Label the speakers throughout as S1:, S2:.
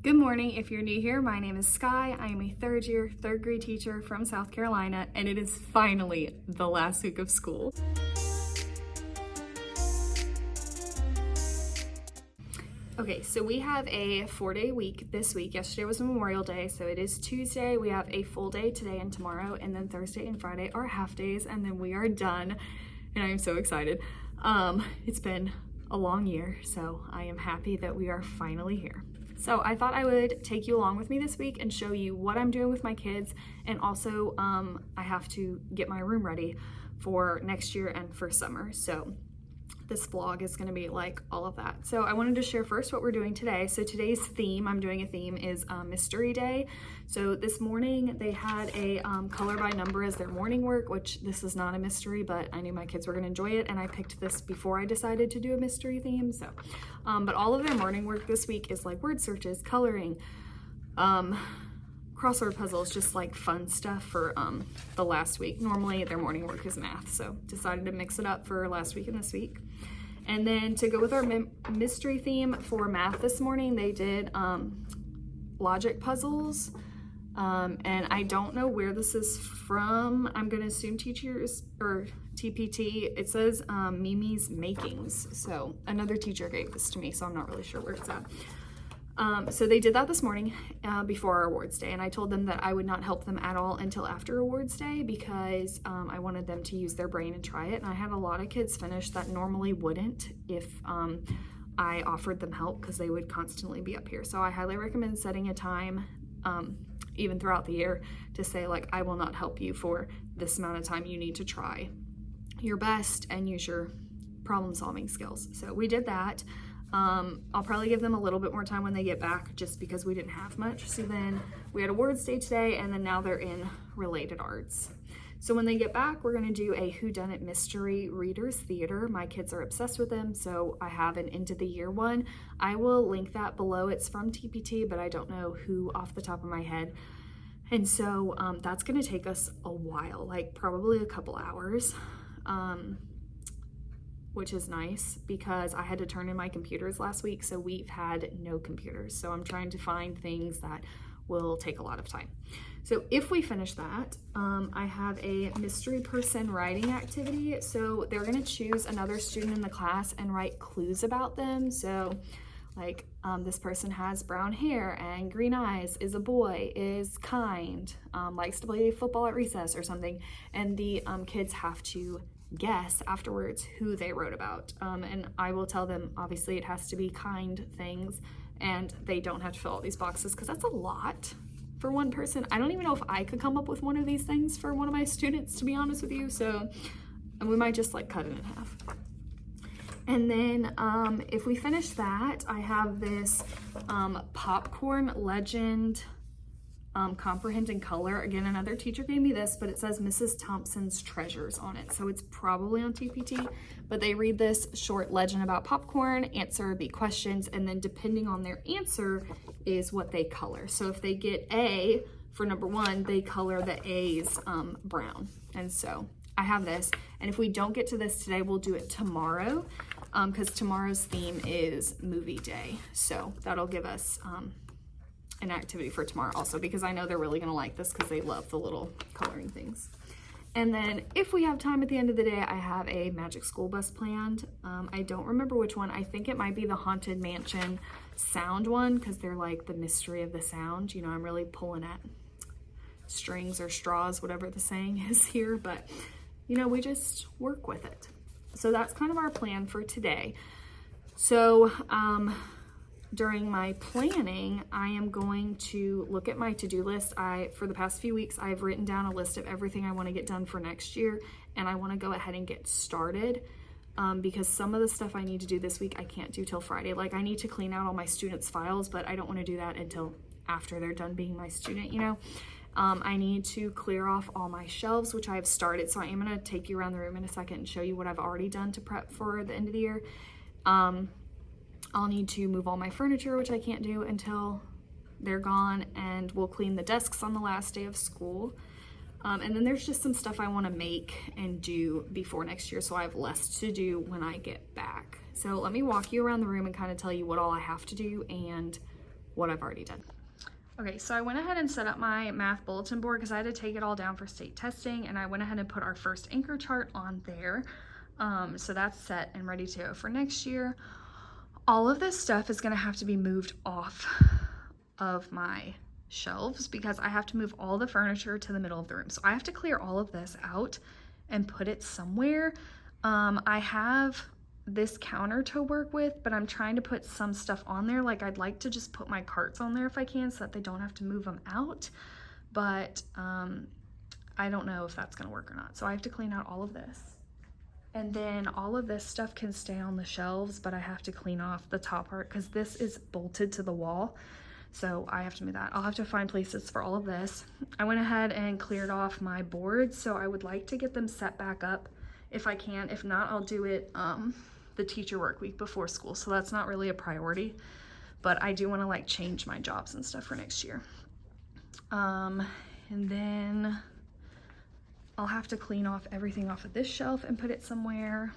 S1: Good morning. If you're new here, my name is Sky. I am a third grade teacher from South Carolina, and it is finally the last week of school. Okay, so we have a 4-day week this week. Yesterday was Memorial Day, so it is Tuesday. We have a full day today and tomorrow, and then Thursday and Friday are half days, and then we are done, and I am so excited. It's been a long year, so I am happy that we are finally here. So I thought I would take you along with me this week and show you what I'm doing with my kids, and also I have to get my room ready for next year and for summer. So this vlog is going to be like all of that. So I wanted to share first what we're doing today. So today's theme, I'm doing a theme, is Mystery Day. So this morning they had a color by number as their morning work, which this is not a mystery, but I knew my kids were going to enjoy it, and I picked this before I decided to do a mystery theme. So, but all of their morning work this week is like word searches, coloring, crossword puzzles, just like fun stuff for the last week. Normally their morning work is math, so decided to mix it up for last week and this week. And then to go with our mystery theme for math this morning, they did logic puzzles. And I don't know where this is from. I'm gonna assume teachers or TPT. It says Mimi's Makings. So another teacher gave this to me, so I'm not really sure where it's at. So they did that this morning before our awards day, and I told them that I would not help them at all until after awards day because I wanted them to use their brain and try it. And I had a lot of kids finish that normally wouldn't if I offered them help, because they would constantly be up here. So I highly recommend setting a time even throughout the year to say, like, I will not help you for this amount of time. You need to try your best and use your problem solving skills. So we did that. I'll probably give them a little bit more time when they get back, just because we didn't have much. So then we had awards day today, and then now they're in related arts. So when they get back, we're gonna do a whodunit mystery readers theater. My kids are obsessed with them, so I have an end of the year one. I will link that below. It's from TPT, but I don't know who off the top of my head. And so that's gonna take us a while, like probably a couple hours. Which is nice because I had to turn in my computers last week, so we've had no computers. So I'm trying to find things that will take a lot of time. So if we finish that, I have a mystery person writing activity. So they're gonna choose another student in the class and write clues about them. So like this person has brown hair and green eyes, is a boy, is kind, likes to play football at recess or something. And the kids have to guess afterwards who they wrote about, and I will tell them obviously it has to be kind things, and they don't have to fill all these boxes because that's a lot for one person. I don't even know if I could come up with one of these things for one of my students, to be honest with you, so we might just like cut it in half. And then if we finish that, I have this popcorn legend comprehend in color. Again, another teacher gave me this, but it says Mrs. Thompson's Treasures on it, so it's probably on TPT. But they read this short legend about popcorn, answer the questions, and then depending on their answer is what they color. So if they get A for number 1, they color the A's brown. And so I have this, and if we don't get to this today, we'll do it tomorrow, because tomorrow's theme is movie day. So that'll give us an activity for tomorrow also, because I know they're really gonna like this because they love the little coloring things. And then if we have time at the end of the day, I have a magic school bus planned. I don't remember which one. I think it might be the Haunted Mansion sound one, because they're like the mystery of the sound. You know, I'm really pulling at strings or straws, whatever the saying is here, but you know, we just work with it. So that's kind of our plan for today. So during my planning, I am going to look at my to-do list. For the past few weeks, I've written down a list of everything I want to get done for next year, and I want to go ahead and get started because some of the stuff I need to do this week, I can't do till Friday. Like, I need to clean out all my students' files, but I don't want to do that until after they're done being my student, you know? I need to clear off all my shelves, which I have started. So I am going to take you around the room in a second and show you what I've already done to prep for the end of the year. I'll need to move all my furniture, which I can't do until they're gone, and we'll clean the desks on the last day of school. And then there's just some stuff I want to make and do before next year, so I have less to do when I get back. So let me walk you around the room and kind of tell you what all I have to do and what I've already done. Okay, so I went ahead and set up my math bulletin board because I had to take it all down for state testing, and I went ahead and put our first anchor chart on there. So that's set and ready to go for next year. All of this stuff is gonna have to be moved off of my shelves because I have to move all the furniture to the middle of the room. So I have to clear all of this out and put it somewhere. I have this counter to work with, but I'm trying to put some stuff on there. Like I'd like to just put my carts on there if I can so that they don't have to move them out. But I don't know if that's gonna work or not. So I have to clean out all of this. And then all of this stuff can stay on the shelves, but I have to clean off the top part because this is bolted to the wall. So I have to move that. I'll have to find places for all of this. I went ahead and cleared off my boards, so I would like to get them set back up if I can. If not, I'll do it the teacher work week before school. So that's not really a priority, but I do want to like change my jobs and stuff for next year. And then I'll have to clean off everything off of this shelf and put it somewhere.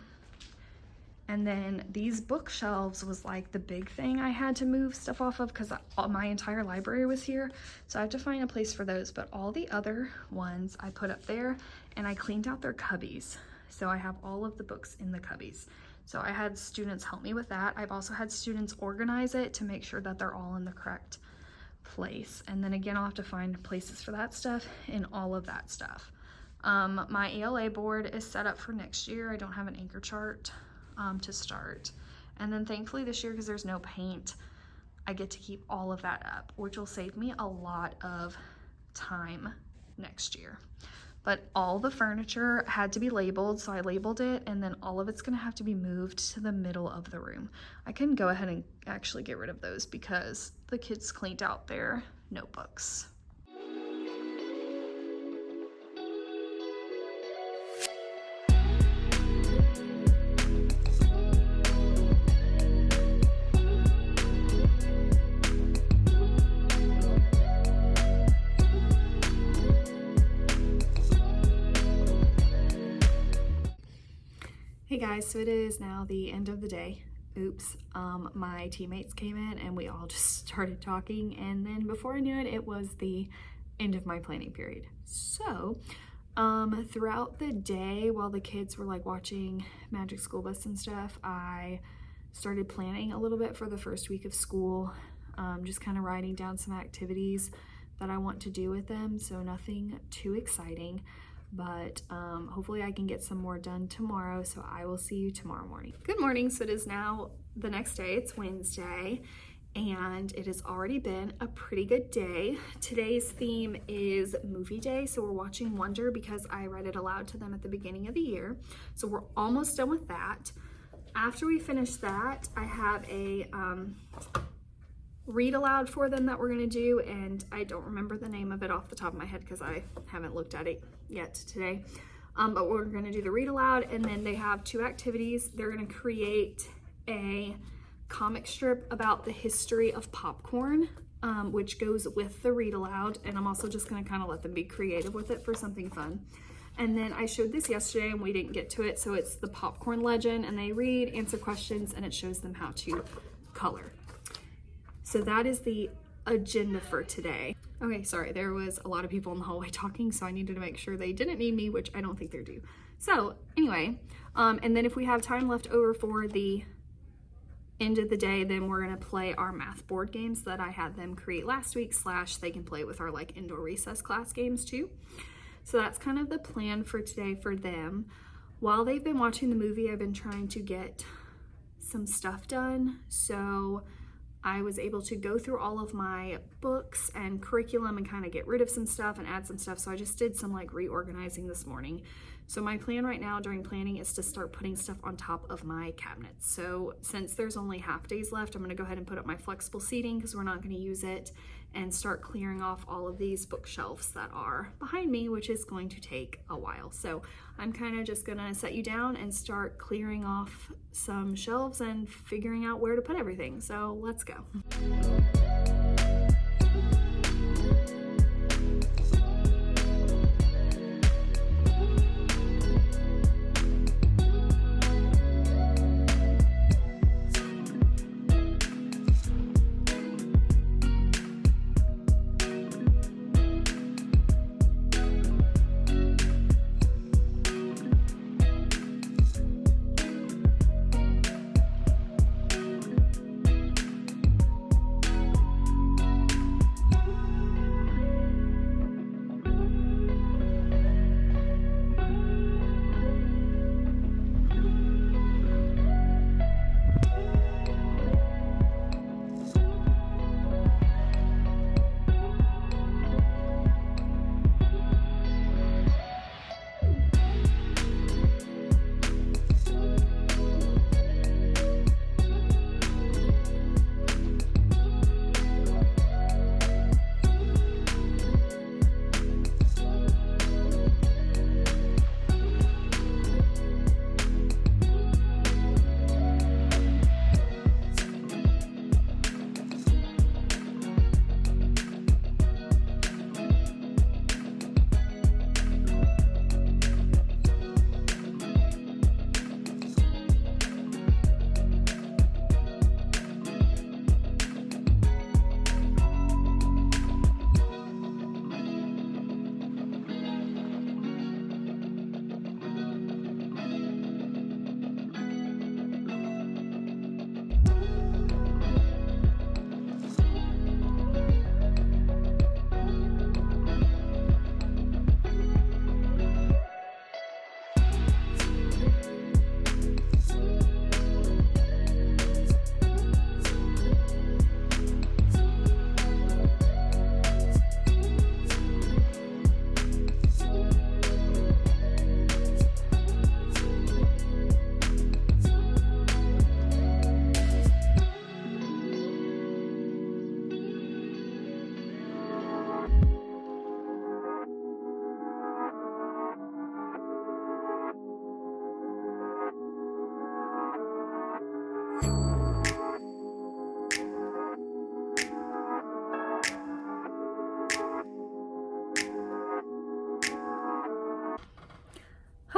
S1: And then these bookshelves was like the big thing I had to move stuff off of because my entire library was here. So I have to find a place for those, but all the other ones I put up there and I cleaned out their cubbies. So I have all of the books in the cubbies. So I had students help me with that. I've also had students organize it to make sure that they're all in the correct place. And then again, I'll have to find places for that stuff and all of that stuff. My ELA board is set up for next year. I don't have an anchor chart to start. And then thankfully this year, because there's no paint, I get to keep all of that up, which will save me a lot of time next year. But all the furniture had to be labeled, so I labeled it, and then all of it's gonna have to be moved to the middle of the room. I can go ahead and actually get rid of those because the kids cleaned out their notebooks. Hey guys, so it is now the end of the day. Oops, my teammates came in and we all just started talking, and then before I knew it, it was the end of my planning period. So throughout the day while the kids were like watching Magic School Bus and stuff, I started planning a little bit for the first week of school, just kind of writing down some activities that I want to do with them. So nothing too exciting, but hopefully I can get some more done tomorrow. So I will see you tomorrow morning. Good morning. So it is now the next day. It's Wednesday and it has already been a pretty good day. Today's theme is movie day. So we're watching Wonder because I read it aloud to them at the beginning of the year. So we're almost done with that. After we finish that, I have a read aloud for them that we're going to do, and I don't remember the name of it off the top of my head because I haven't looked at it yet today, but we're going to do the read aloud, and then they have two activities. They're going to create a comic strip about the history of popcorn, which goes with the read aloud, and I'm also just going to kind of let them be creative with it for something fun. And then I showed this yesterday and we didn't get to it, so it's the popcorn legend, and they read, answer questions, and it shows them how to color. So that is the agenda for today. Okay, sorry, there was a lot of people in the hallway talking, so I needed to make sure they didn't need me, which I don't think they do. So anyway, and then if we have time left over for the end of the day, then we're gonna play our math board games that I had them create last week, / they can play with our like indoor recess class games too. So that's kind of the plan for today for them. While they've been watching the movie, I've been trying to get some stuff done. So I was able to go through all of my books and curriculum and kind of get rid of some stuff and add some stuff. So I just did some like reorganizing this morning. So my plan right now during planning is to start putting stuff on top of my cabinets. So since there's only half days left, I'm gonna go ahead and put up my flexible seating because we're not gonna use it, and start clearing off all of these bookshelves that are behind me, which is going to take a while. So I'm kind of just gonna set you down and start clearing off some shelves and figuring out where to put everything. So let's go.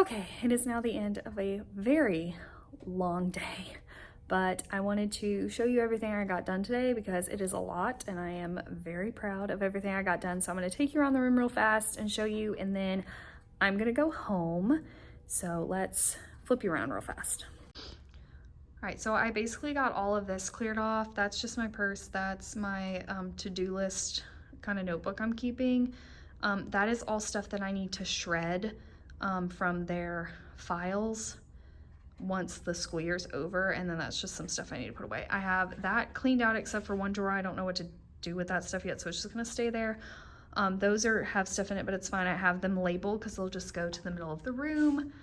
S1: Okay, it is now the end of a very long day, but I wanted to show you everything I got done today because it is a lot and I am very proud of everything I got done. So I'm gonna take you around the room real fast and show you, and then I'm gonna go home. So let's flip you around real fast. All right, so I basically got all of this cleared off. That's just my purse. That's my to-do list kind of notebook I'm keeping. That is all stuff that I need to shred from their files once the school year's over, and then that's just some stuff I need to put away. I have that cleaned out except for one drawer. I don't know what to do with that stuff yet, so it's just gonna stay there. Those have stuff in it, but it's fine. I have them labeled because they'll just go to the middle of the room.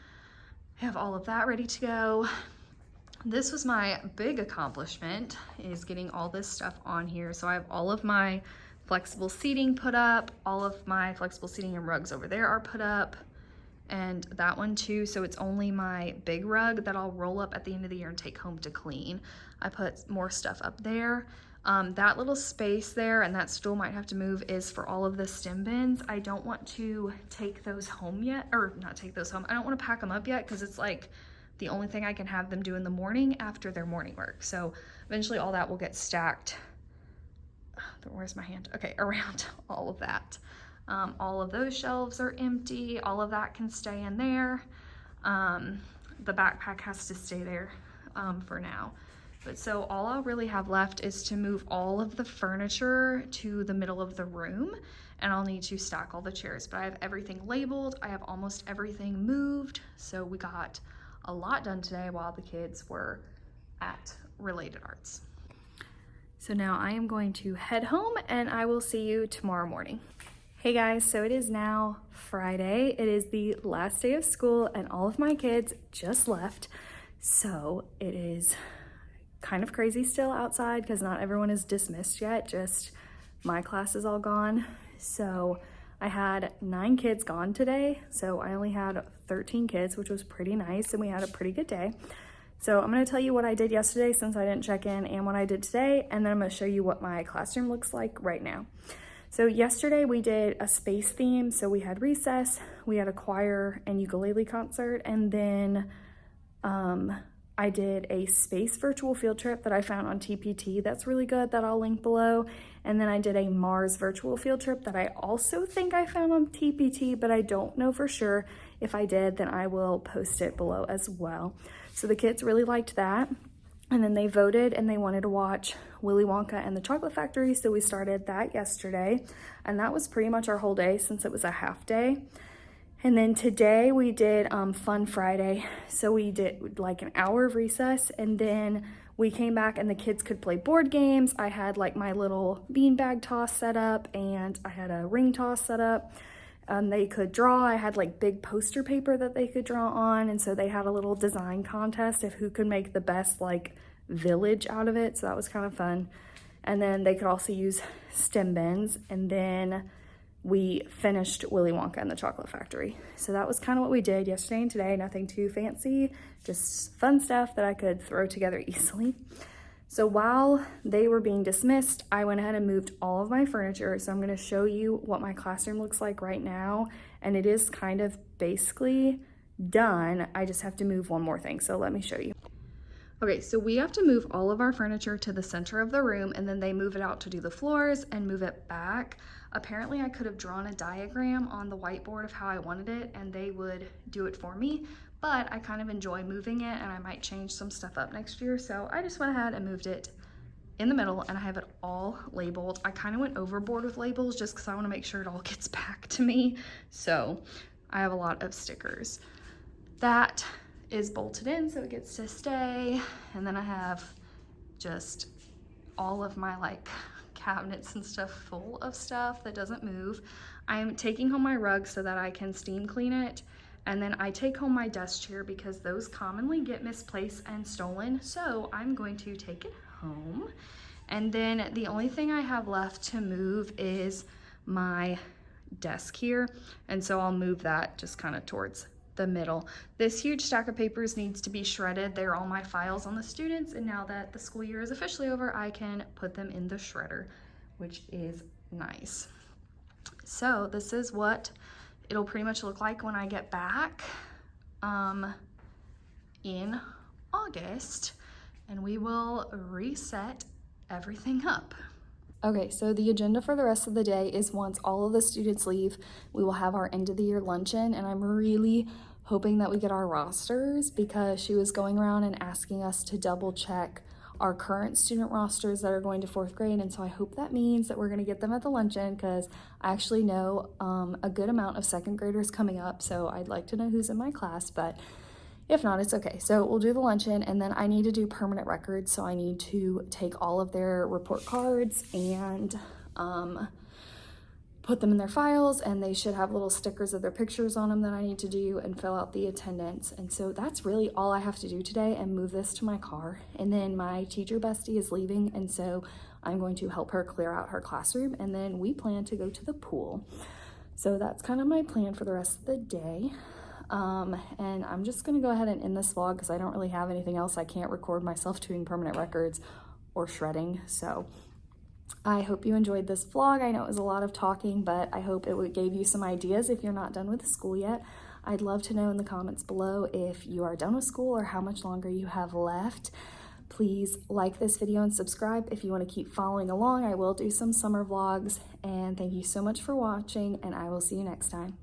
S1: I have all of that ready to go. This was my big accomplishment, is getting all this stuff on here. So I have all of my flexible seating put up, all of my flexible seating and rugs over there are put up, and that one too. So it's only my big rug that I'll roll up at the end of the year and take home to clean. I put more stuff up there. That little space there and that stool might have to move is for all of the stem bins. I don't want to take those home yet, or not take those home. I don't want to pack them up yet because it's like the only thing I can have them do in the morning after their morning work. So eventually all that will get stacked. Where's my hand? Okay, around all of that. All of those shelves are empty. All of that can stay in there. The backpack has to stay there for now. But so all I'll really have left is to move all of the furniture to the middle of the room, and I'll need to stack all the chairs. But I have everything labeled. I have almost everything moved. So we got a lot done today while the kids were at Related Arts. So now I am going to head home and I will see you tomorrow morning. Hey guys, so it is now Friday. It is the last day of school and all of my kids just left. So it is kind of crazy still outside because not everyone is dismissed yet, just my class is all gone. So I had 9 kids gone today, so I only had 13 kids, which was pretty nice, and we had a pretty good day. So I'm gonna tell you what I did yesterday since I didn't check in, and what I did today, and then I'm gonna show you what my classroom looks like right now. So yesterday we did a space theme, so we had recess, we had a choir and ukulele concert, and then I did a space virtual field trip that I found on TPT that's really good, that I'll link below. And then I did a Mars virtual field trip that I also think I found on TPT, but I don't know for sure. If I did, then I will post it below as well. So the kids really liked that. And then they voted and they wanted to watch Willy Wonka and the Chocolate Factory. So we started that yesterday. And that was pretty much our whole day since it was a half day. And then today we did Fun Friday. So we did like an hour of recess, and then we came back and the kids could play board games. I had like my little beanbag toss set up, and I had a ring toss set up. They could draw. I had like big poster paper that they could draw on, and so they had a little design contest of who could make the best like village out of it. So that was kind of fun. And then they could also use stem bins, and then we finished Willy Wonka and the Chocolate Factory. So that was kind of what we did yesterday and today. Nothing too fancy, just fun stuff that I could throw together easily. So while they were being dismissed, I went ahead and moved all of my furniture. So I'm going to show you what my classroom looks like right now. And it is kind of basically done. I just have to move one more thing. So let me show you. Okay, so we have to move all of our furniture to the center of the room, and then they move it out to do the floors and move it back. Apparently I could have drawn a diagram on the whiteboard of how I wanted it, and they would do it for me, but I kind of enjoy moving it, and I might change some stuff up next year. So I just went ahead and moved it in the middle, and I have it all labeled. I kind of went overboard with labels just because I want to make sure it all gets back to me. So I have a lot of stickers. That is bolted in so it gets to stay, and then I have just all of my like cabinets and stuff full of stuff that doesn't move. I'm taking home my rug so that I can steam clean it, and then I take home my desk chair because those commonly get misplaced and stolen, so I'm going to take it home. And then the only thing I have left to move is my desk here, and so I'll move that just kind of towards the middle. This huge stack of papers needs to be shredded. They're all my files on the students, and now that the school year is officially over, I can put them in the shredder, which is nice. So this is what it'll pretty much look like when I get back. in August, and we will reset everything up. Okay, so the agenda for the rest of the day is once all of the students leave, we will have our end of the year luncheon, and I'm really hoping that we get our rosters because she was going around and asking us to double check our current student rosters that are going to 4th grade, and so I hope that means that we're going to get them at the luncheon because I actually know a good amount of 2nd graders coming up, so I'd like to know who's in my class, but if not, it's okay. So we'll do the luncheon, and then I need to do permanent records, so I need to take all of their report cards and put them in their files, and they should have little stickers of their pictures on them that I need to do and fill out the attendance. And so that's really all I have to do today, and move this to my car. And then my teacher bestie is leaving, and so I'm going to help her clear out her classroom, and then we plan to go to the pool. So that's kind of my plan for the rest of the day. And I'm just gonna go ahead and end this vlog because I don't really have anything else. I can't record myself doing permanent records or shredding. So I hope you enjoyed this vlog. I know it was a lot of talking, but I hope it gave you some ideas if you're not done with school yet. I'd love to know in the comments below if you are done with school or how much longer you have left. Please like this video and subscribe if you want to keep following along. I will do some summer vlogs, and thank you so much for watching, and I will see you next time.